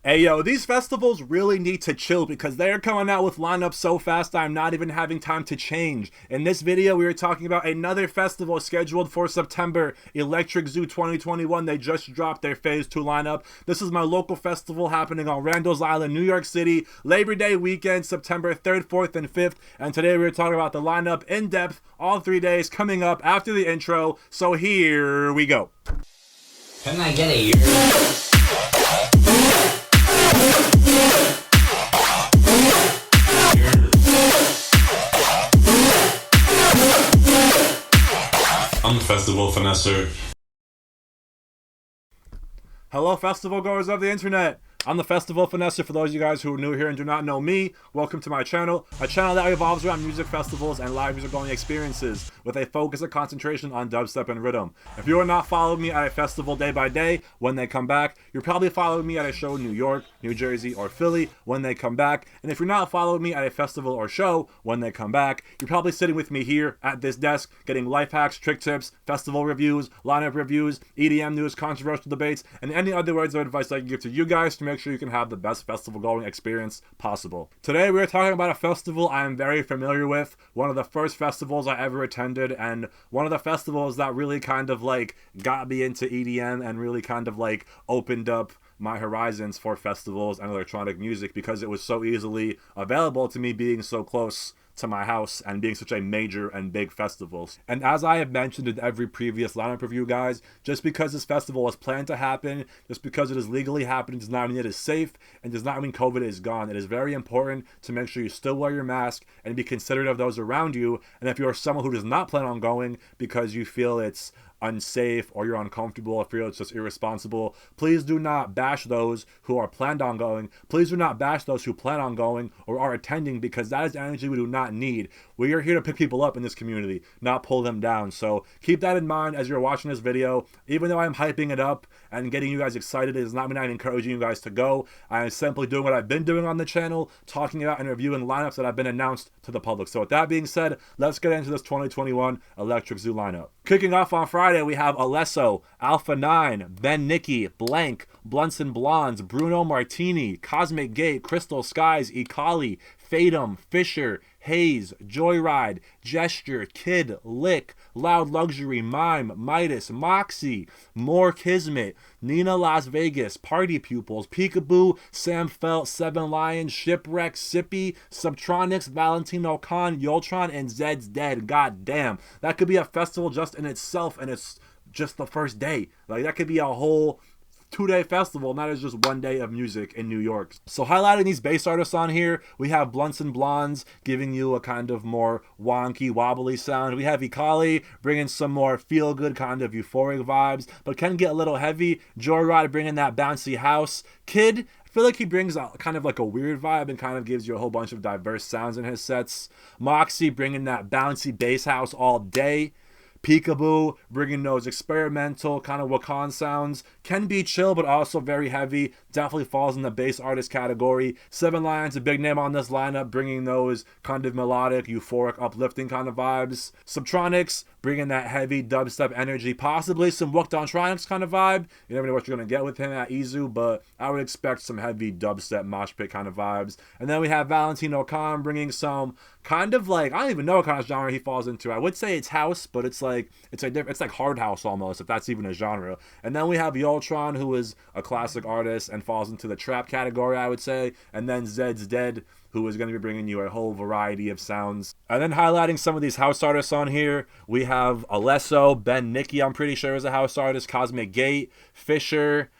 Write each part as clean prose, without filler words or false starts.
Hey yo, these festivals really need to chill because they're coming out with lineups so fast I'm not even having time to change. In this video, we are talking about another festival scheduled for September, Electric Zoo 2021. They just dropped their Phase 2 lineup. This is my local festival happening on Randall's Island, New York City, Labor Day weekend, September 3rd, 4th, and 5th. And today we're talking about the lineup in depth, all 3 days coming up after the intro. So here we go. Can I get a I'm the festival finesser. Hello, festival goers of the internet. I'm the Festival Finesser. For those of you guys who are new here and do not know me, welcome to my channel. A channel that revolves around music festivals and live music going experiences with a focus and concentration on dubstep and riddim. If you are not following me at a festival day by day when they come back, you're probably following me at a show in New York, New Jersey, or Philly when they come back. And if you're not following me at a festival or show when they come back, you're probably sitting with me here at this desk getting life hacks, trick tips, festival reviews, lineup reviews, EDM news, controversial debates, and any other words of advice I can give to you guys to make sure you can have the best festival going experience possible. Today we're talking about a festival I am very familiar with, one of the first festivals I ever attended, and one of the festivals that really kind of like got me into EDM and really kind of like opened up my horizons for festivals and electronic music because it was so easily available to me being so close to my house and being such a major and big festival. And as I have mentioned in every previous lineup review, guys, just because this festival was planned to happen, just because it is legally happening, does not mean it is safe and does not mean COVID is gone. It is very important to make sure you still wear your mask and be considerate of those around you. And if you are someone who does not plan on going because you feel it's unsafe or you're uncomfortable or feel it's just irresponsible, please do not bash those who are planned on going. Please do not bash those who plan on going or are attending, because that is energy we do not need. We are here to pick people up in this community, not pull them down. So keep that in mind as you're watching this video. Even though I'm hyping it up and getting you guys excited, it does not mean I'm encouraging you guys to go. I am simply doing what I've been doing on the channel, talking about and reviewing lineups that have been announced to the public. So with that being said, let's get into this 2021 Electric Zoo lineup. Kicking off on Friday, we have Alesso, Alpha 9, Ben Nicky, Blank, Blunts and Blondes, Bruno Martini, Cosmic Gate, Crystal Skies, Ikali, Fatum, Fisher, Haze, Joyride, Gesture, Kid, Lick, Loud Luxury, Mime, Midas, Moxie, More Kismet, Nina Las Vegas, Party Pupils, Peekaboo, Sam Felt, Seven Lions, Shipwreck, Sippy, Subtronics, Valentino Khan, Yoltron, and Zed's Dead. God damn. That could be a festival just in itself, and it's just the first day. Like, that could be a whole 2-day festival, not as just 1 day of music in New York. So highlighting these bass artists on here, we have Blunts and Blondes giving you a kind of more wonky, wobbly sound. We have Ikali bringing some more feel-good kind of euphoric vibes, but can get a little heavy. Joyride bringing that bouncy house. Kid, I feel like he brings a kind of like a weird vibe and kind of gives you a whole bunch of diverse sounds in his sets. Moxie bringing that bouncy bass house all day. Peekaboo bringing those experimental kind of Wakan sounds. Can be chill but also very heavy. Definitely falls in the bass artist category. Seven Lions, a big name on this lineup, bringing those kind of melodic, euphoric, uplifting kind of vibes. Subtronics bringing that heavy dubstep energy, possibly some Wukdontronics kind of vibe. You never know what you're going to get with him at Izu, but I would expect some heavy dubstep mosh pit kind of vibes. And then we have Valentino Khan bringing some kind of like, I don't even know what kind of genre he falls into. I would say it's house, but it's like hard house almost, if that's even a genre. And then we have Yoltron, who is a classic artist and falls into the trap category, I would say. And then Zed's Dead, who is going to be bringing you a whole variety of sounds. And then highlighting some of these house artists on here, we have Alesso, Ben Nicky, I'm pretty sure is a house artist, Cosmic Gate, Fisher,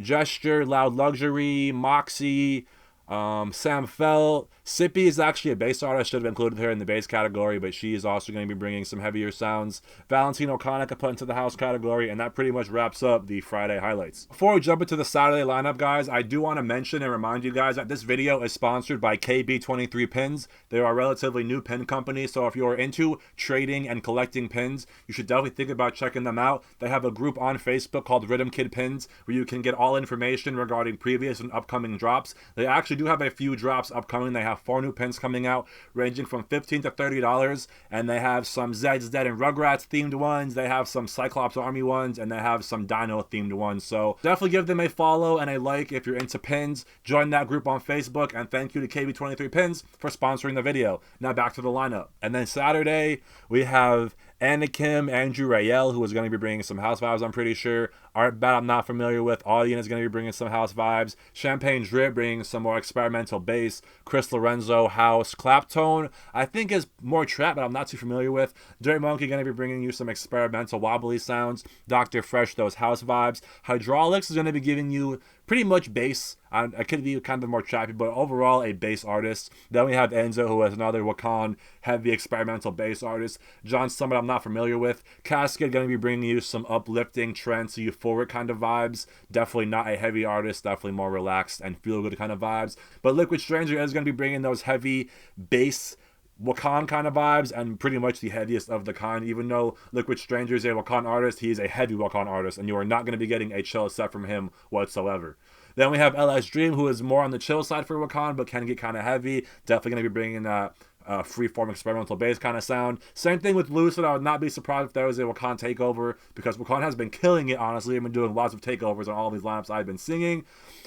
Gesture, Loud Luxury, Moxie, Sam Felt. Sippy is actually a bass artist. Should have included her in the bass category, but she is also going to be bringing some heavier sounds. Valentino Khan I put into the house category, and that pretty much wraps up the Friday highlights. Before we jump into the Saturday lineup, guys, I do want to mention and remind you guys that this video is sponsored by KB23 Pins. They are a relatively new pin company, so if you are into trading and collecting pins, you should definitely think about checking them out. They have a group on Facebook called Riddim Kid Pins, where you can get all information regarding previous and upcoming drops. They actually actually do have a few drops upcoming. They have 4 new pins coming out, ranging from $15 to $30, and they have some Zed's Dead and Rugrats themed ones, they have some Cyclops Army ones, and they have some Dino themed ones. So definitely give them a follow and a like if you're into pins. Join that group on Facebook, and thank you to KB23 Pins for sponsoring the video. Now back to the lineup. And then Saturday, we have Anakim, Andrew Rayel, who is going to be bringing some house vibes, I'm pretty sure. Art Bat, I'm not familiar with. Audion is going to be bringing some house vibes. Champagne Drip bringing some more experimental bass. Chris Lorenzo, house. Claptone, I think is more trap, but I'm not too familiar with. Dirt Monkey going to be bringing you some experimental wobbly sounds. Dr. Fresh, those house vibes. Hydraulics is going to be giving you pretty much bass. I could be kind of more trappy, but overall a bass artist. Then we have Enzo, who is another Wakan heavy experimental bass artist. John Summit, I'm not familiar with. Cascade going to be bringing you some uplifting, trance, euphoric kind of vibes. Definitely not a heavy artist, definitely more relaxed and feel good kind of vibes. But Liquid Stranger is going to be bringing those heavy bass Wakan kind of vibes, and pretty much the heaviest of the kind. Even though Liquid Stranger is a Wakan artist, he is a heavy Wakan artist, and you are not going to be getting a chill set from him whatsoever. Then we have LS Dream, who is more on the chill side for Wakan, but can get kind of heavy. Definitely going to be bringing that freeform experimental bass kind of sound. Same thing with Lucid. I would not be surprised if there was a Wakan takeover, because Wakan has been killing it, honestly. I've been doing lots of takeovers on all of these lineups I've been singing.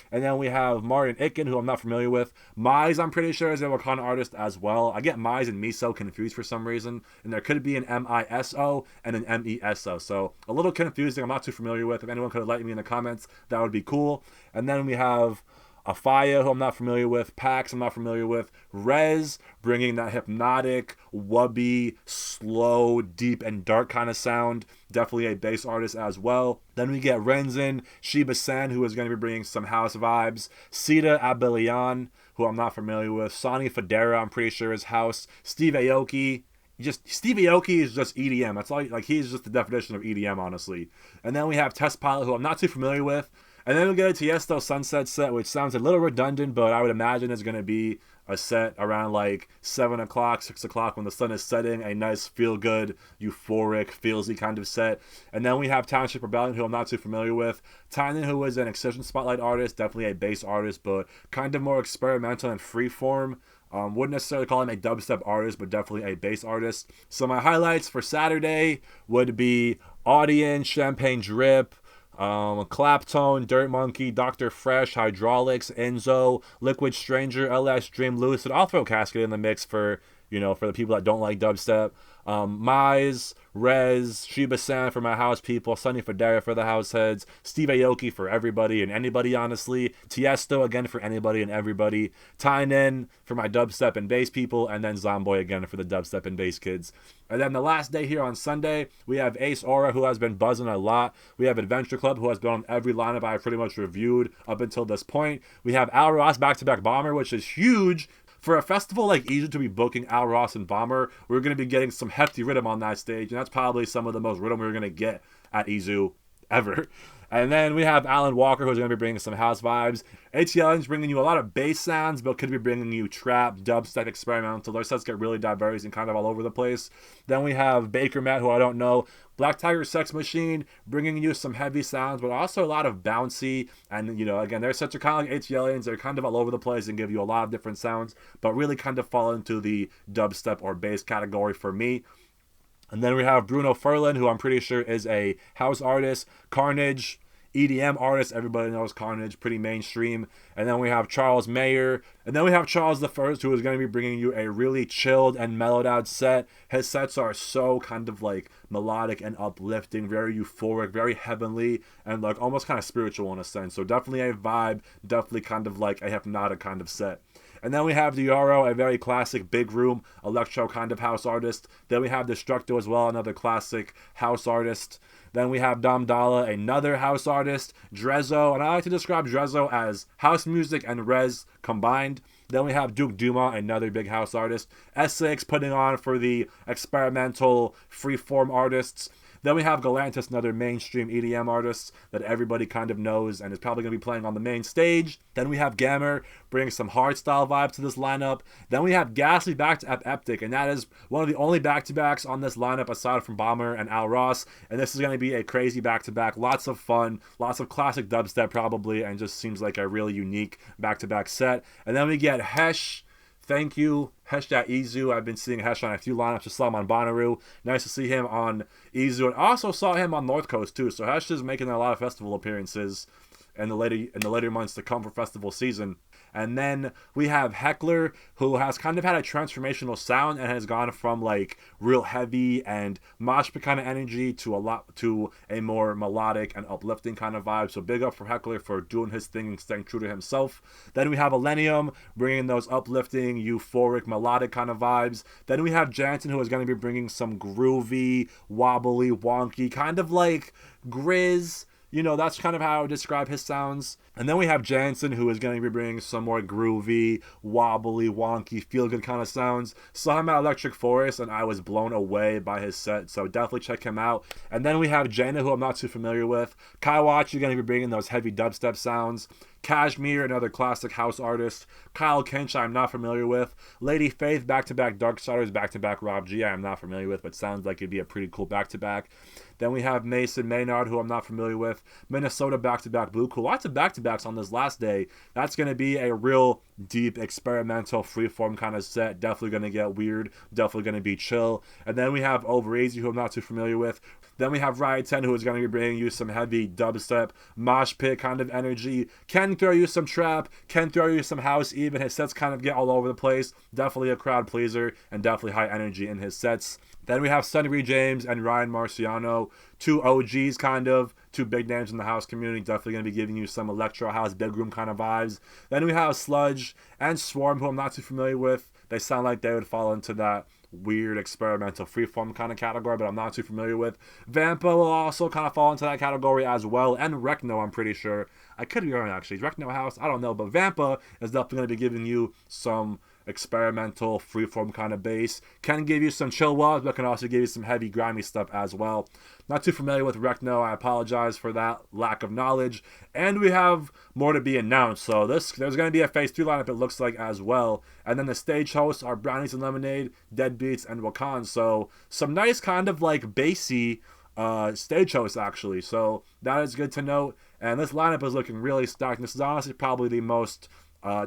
And then we have Martin Icken, who I'm not familiar with. Mize, I'm pretty sure, is a Wakan artist as well. I get Mize and Miso confused for some reason, and there could be an M-I-S-O and an M-E-S-O. So a little confusing. I'm not too familiar with. If anyone could enlighten me in the comments, that would be cool. And then we have Afaya, who I'm not familiar with. Pax, I'm not familiar with. Rez, bringing that hypnotic, wubby, slow, deep, and dark kind of sound. Definitely a bass artist as well. Then we get Renzin, Shiba San, who is going to be bringing some house vibes. Sita Abelian, who I'm not familiar with. Sonny Federa, I'm pretty sure is house. Steve Aoki. Steve Aoki is just EDM. That's all. Like, he's just the definition of EDM, honestly. And then we have Test Pilot, who I'm not too familiar with. And then we get a Tiesto Sunset set, which sounds a little redundant, but I would imagine it's going to be a set around like 7 o'clock, 6 o'clock when the sun is setting. A nice, feel-good, euphoric, feelsy kind of set. And then we have Township Rebellion, who I'm not too familiar with. Tynan, who is an Excision Spotlight artist, definitely a bass artist, but kind of more experimental and freeform. Wouldn't necessarily call him a dubstep artist, but definitely a bass artist. So my highlights for Saturday would be Audion, Champagne Drip, Claptone, Dirt Monkey, Dr. Fresh, Hydraulics, Enzo, Liquid Stranger, LS Dream, Lucid. I'll throw Cascade in the mix for, you know, for the people that don't like dubstep. Mize, Rez, Shiba San for my house people, Sonny Federa for the house heads, Steve Aoki for everybody and anybody, honestly. Tiesto again for anybody and everybody. Tynan for my dubstep and bass people, and then Zomboy again for the dubstep and bass kids. And then the last day here on Sunday, we have Ace Aura, who has been buzzing a lot. We have Adventure Club, who has been on every lineup I've pretty much reviewed up until this point. We have Al Ross back-to-back Bomber, which is huge. For a festival like EZU to be booking Al Ross and Bomber, we're going to be getting some hefty riddim on that stage, and that's probably some of the most riddim we're going to get at EZU ever. And then we have Alan Walker, who's going to be bringing some house vibes. ATL is bringing you a lot of bass sounds, but could be bringing you trap, dubstep, experimental. Their sets get really diverse and kind of all over the place. Then we have Baker Matt, who I don't know. Black Tiger Sex Machine, bringing you some heavy sounds, but also a lot of bouncy. And, you know, again, their sets are kind of like ATLians. They're kind of all over the place and give you a lot of different sounds, but really kind of fall into the dubstep or bass category for me. And then we have Bruno Furlan, who I'm pretty sure is a house artist. Carnage, EDM artist. Everybody knows Carnage, pretty mainstream. And then we have Charles Mayer. And then we have Charles the First, who is going to be bringing you a really chilled and mellowed out set. His sets are so kind of like melodic and uplifting, very euphoric, very heavenly, and like almost kind of spiritual in a sense. So definitely a vibe, definitely kind of like a hypnotic kind of set. And then we have Dioro, a very classic big room electro kind of house artist. Then we have Destructo as well, another classic house artist. Then we have Dom Dalla, another house artist. Drezzo, and I like to describe Drezzo as house music and Rez combined. Then we have Duke Duma, another big house artist. Essex putting on for the experimental freeform artists. Then we have Galantis, another mainstream EDM artist that everybody kind of knows and is probably going to be playing on the main stage. Then we have Gammer, bringing some hardstyle vibe to this lineup. Then we have Ghastly back to Eptic, and that is one of the only back-to-backs on this lineup aside from Bomber and Al Ross. And this is going to be a crazy back-to-back. Lots of fun, lots of classic dubstep probably, and just seems like a really unique back-to-back set. And then we get Hesh. Thank you, Hesh.Izu. I've been seeing Hesh on a few lineups. Just saw him on Bonnaroo. Nice to see him on Izu. And also saw him on North Coast too. So Hesh is making a lot of festival appearances in the later months to come for festival season. And then we have Heckler, who has kind of had a transformational sound and has gone from like real heavy and mosh pit kind of energy to a more melodic and uplifting kind of vibe. So big up for Heckler for doing his thing and staying true to himself. Then we have Millennium bringing those uplifting, euphoric, melodic kind of vibes. Then we have Jansen, who is going to be bringing some groovy, wobbly, wonky, kind of like Grizz. You know, that's kind of how I would describe his sounds. And then we have Jansen, who is going to be bringing some more groovy, wobbly, wonky, feel-good kind of sounds. Saw him at Electric Forest, and I was blown away by his set, so definitely check him out. And then we have Jaina, who I'm not too familiar with. Kaiwachi going to be bringing those heavy dubstep sounds. Kashmir, another classic house artist. Kyle Kinch, I'm not familiar with. Lady Faith, back-to-back Darksiders, back-to-back Rob G, I'm not familiar with, but sounds like it'd be a pretty cool back-to-back. Then we have Mason Maynard, who I'm not familiar with. Minnesota, back-to-back Blue Cool. Lots of back-to-backs on this last day. That's going to be a real deep, experimental, freeform kind of set. Definitely going to get weird. Definitely going to be chill. And then we have Over Easy, who I'm not too familiar with. Then we have Riot 10, who is going to be bringing you some heavy dubstep, mosh pit kind of energy. Can throw you some trap, can throw you some house even. His sets kind of get all over the place. Definitely a crowd pleaser and definitely high energy in his sets. Then we have Sunny James and Ryan Marciano, two OGs kind of, two big names in the house community, definitely going to be giving you some electro house, big room kind of vibes. Then we have Sludge and Swarm, who I'm not too familiar with. They sound like they would fall into that weird experimental freeform kind of category, but I'm not too familiar with. Vampa will also kind of fall into that category as well, and Rekno, I'm pretty sure. I could be wrong actually. Is Rekno house? I don't know, but Vampa is definitely going to be giving you some experimental freeform kind of bass. Can give you some chill wobs, but can also give you some heavy grimy stuff as well. Not too familiar with Rekno. I apologize for that lack of knowledge. And we have more to be announced. So there's going to be a phase 3 lineup, it looks like, as well. And then the stage hosts are Brownies and Lemonade, Deadbeats, and Wakan. So some nice kind of like bassy stage hosts actually. So that is good to note. And this lineup is looking really stacked. This is honestly probably the most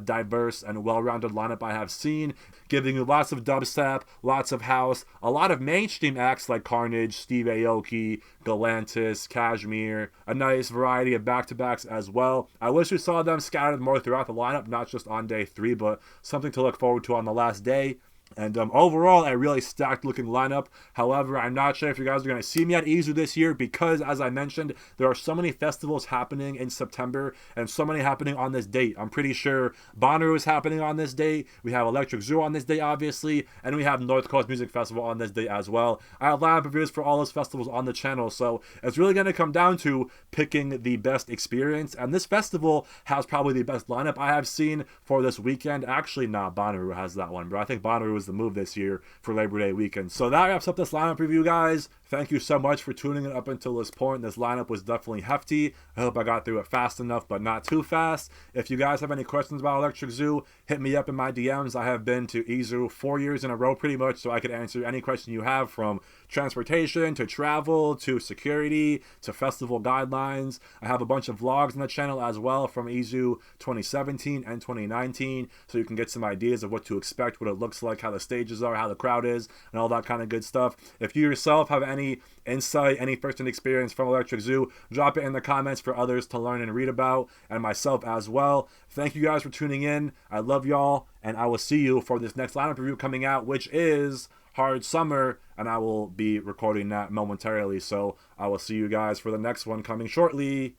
diverse and well-rounded lineup I have seen, giving you lots of dubstep, lots of house, a lot of mainstream acts like Carnage, Steve Aoki, Galantis, Kashmir, a nice variety of back-to-backs as well. I wish we saw them scattered more throughout the lineup, not just on day 3, but something to look forward to on the last day. And overall, a really stacked looking lineup. However, I'm not sure if you guys are going to see me at Izu this year because, as I mentioned, there are so many festivals happening in September and so many happening on this date. I'm pretty sure Bonnaroo is happening on this date. We have Electric Zoo on this day, obviously. And we have North Coast Music Festival on this day as well. I have lineup reviews for all those festivals on the channel. So it's really going to come down to picking the best experience. And this festival has probably the best lineup I have seen for this weekend. Actually, nah, Bonnaroo has that one, but I think Bonnaroo the move this year for Labor Day weekend. So that wraps up this lineup review, guys. Thank you so much for tuning in up until this point. This lineup was definitely hefty. I hope I got through it fast enough, but not too fast. If you guys have any questions about Electric Zoo, hit me up in my DMs. I have been to Izu 4 years in a row pretty much, so I could answer any question you have, from transportation to travel to security to festival guidelines. I have a bunch of vlogs on the channel as well from Izu 2017 and 2019, so you can get some ideas of what to expect, what it looks like, how the stages are, how the crowd is, and all that kind of good stuff. If you yourself have any insight, any first-hand experience from Electric Zoo, drop it in the comments for others to learn and read about, and myself as well. Thank you guys for tuning in. I love y'all, and I will see you for this next lineup review coming out, which is Hard Summer, and I will be recording that momentarily. So I will see you guys for the next one coming shortly.